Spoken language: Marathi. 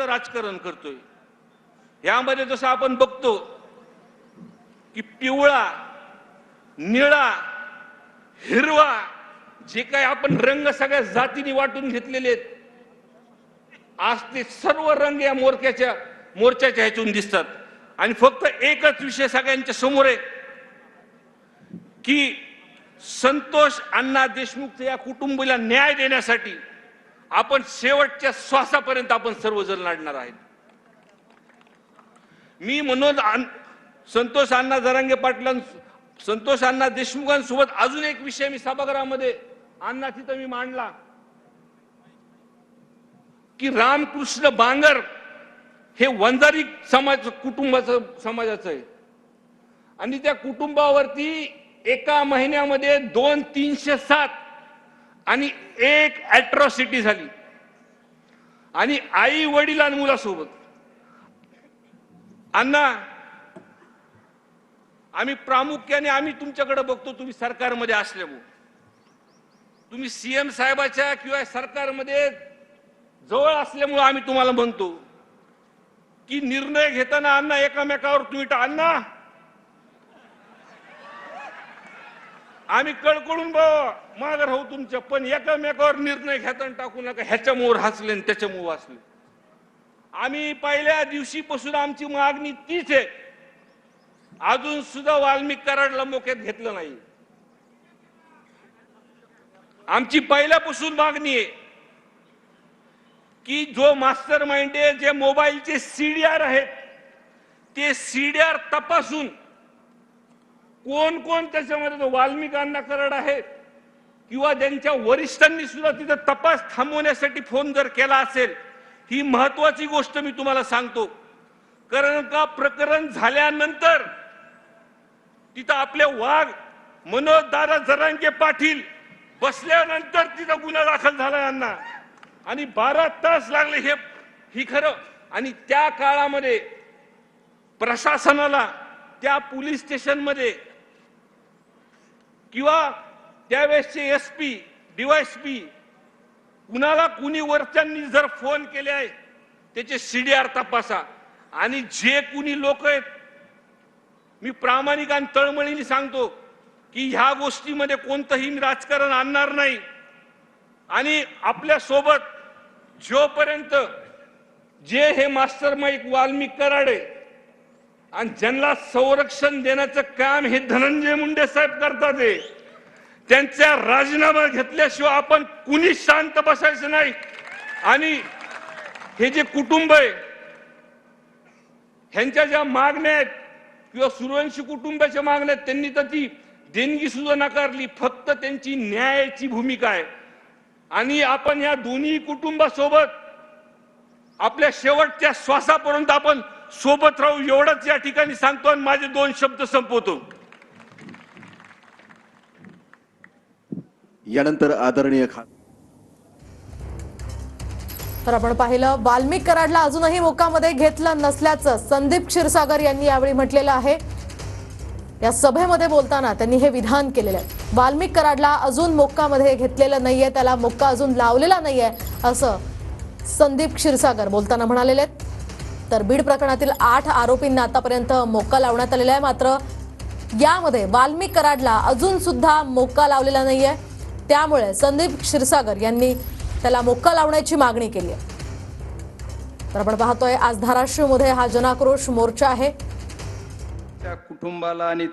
राजकारण करतोय। यामध्ये जसं आपण बघतो की पिवळा, निळा, हिरवा जे काही आपण रंग सगळ्या जातीने वाटून घेतलेले आहेत, आज ते सर्व रंग या मोर्चाच्या ह्यातून दिसतात आणि फक्त एकच विषय सगळ्यांच्या समोर आहे की संतोष अण्णा देशमुख या कुटुंबाला न्याय देण्यासाठी आपण शेवटच्या श्वासापर्यंत आपण सर्वजण लढणार आहेत। मी म्हणून संतोष अण्णा जरांगे पाटील, संतोष अण्णा देशमुखांसोबत अजून एक विषय मी सभागृहामध्ये अण्णा तिथं मी मांडला की रामकृष्ण बांगर हे वंजारी समाजाचं आहे आणि त्या कुटुंबावरती एका महिन्यामध्ये 307 आणि एक अॅट्रॉसिटी झाली आणि आई वडील आणि मुलासोबत। अण्णा, आम्ही प्रामुख्याने आम्ही तुमच्याकडे बघतो, तुम्ही सरकारमध्ये असल्यामुळे, तुम्ही सीएम साहेबाच्या किंवा सरकारमध्ये जवळ असल्यामुळे आम्ही तुम्हाला म्हणतो की निर्णय घेताना अण्णा एकामेकावर तुम्ही अण्णा आम्ही कळकळून माग राहू तुमच्या, पण एकामेकावर निर्णय घेताना टाकू नका। ह्याच्यामुळे हसले आणि त्याच्यामुळे वाचले। आम्ही पहिल्या दिवशीपासून आमची मागणी तीच आहे, अजून सुद्धा वाल्मिक कराडला मोक्यात घेतलं नाही। आमची पहिल्यापासून मागणी आहे की जो मास्टर माइंड आहे, जे मोबाईलचे सीडीआर आहेत, ते सीडीआर तपासून कोण कोण त्याच्यामध्ये वाल्मिक अण्णा कराड आहेत किंवा त्यांच्या वरिष्ठांनी सुद्धा तिथे तपास थांबवण्यासाठी फोन जर केला असेल, ही महत्वाची गोष्ट मी तुम्हाला सांगतो। कारण का प्रकरण झाल्यानंतर तिथं आपले वाघ मनोज दादा जरांगे पाटील बसल्यानंतर तिथं गुन्हा दाखल झाला अण्णा आणि 12 तास लागले ही खरं। आणि त्या काळामध्ये प्रशासनाला त्या पोलीस स्टेशनमध्ये किंवा त्यावेळेसचे एसपी डीवायएसपी कुणाला कुणी वरच्यांनी जर फोन केले आहे त्याचे सीडीआर तपासा। आणि जे कुणी लोक आहेत, मी प्रामाणिक आणि तळमळीने सांगतो की ह्या गोष्टीमध्ये कोणतंही राजकारण आणणार नाही आणि आपल्या सोबत जोपर्यंत जे हे मास्टर माइंड वाल्मिक कराड आहे आणि ज्यांना संरक्षण देण्याचं काम हे धनंजय मुंडे साहेब करतात, त्यांचा राजीनामा घेतल्याशिवाय आपण कुणी शांत बसायचं नाही। आणि हे जे कुटुंब आहे, ह्यांच्या ज्या मागण्या आहेत किंवा सूर्यवंशी कुटुंबाच्या मागण्या आहेत, त्यांनी तर ती देणगी सुद्धा नाकारली, फक्त त्यांची न्यायाची भूमिका आहे। आणि आपण या दोन्ही कुटुंबासोबत आपल्या शेवटच्या श्वासापर्यंत आपण सोबत राहू, एवढंच या ठिकाणी सांगतो आणि माझे 2 शब्द संपवतो। यानंतर आदरणीय तर आपण पाहिलं, वाल्मिक कराडला अजूनही मोक्कामध्ये घेतलं नसल्याचं संदीप क्षीरसागर यांनी यावेळी म्हटलेलं आहे। या सभेमध्ये बोलताना त्यांनी हे विधान केलेलं आहे। वाल्मिक कराडला अजून मोक्कामध्ये घेतलेलं नाहीये, त्याला मोक्का अजून लावलेला नाहीये असं संदीप क्षीरसागर बोलताना म्हणालेले आहेत। तर बीड प्रकरणातील 8 आरोपींना आतापर्यंत मोक्का लावण्यात आलेला आहे, मात्र यामध्ये वाल्मिक कराडला अजून सुद्धा मोक्का लावलेला नाहीये। त्यामुळे संदीप क्षीरसागर यांनी त्याला मोक्का लावण्याची मागणी केली आहे। तर आपण पाहतोय आज धाराशिवमध्ये हा जनाक्रोश मोर्चा आहे। त्या कुटुंबाला आणि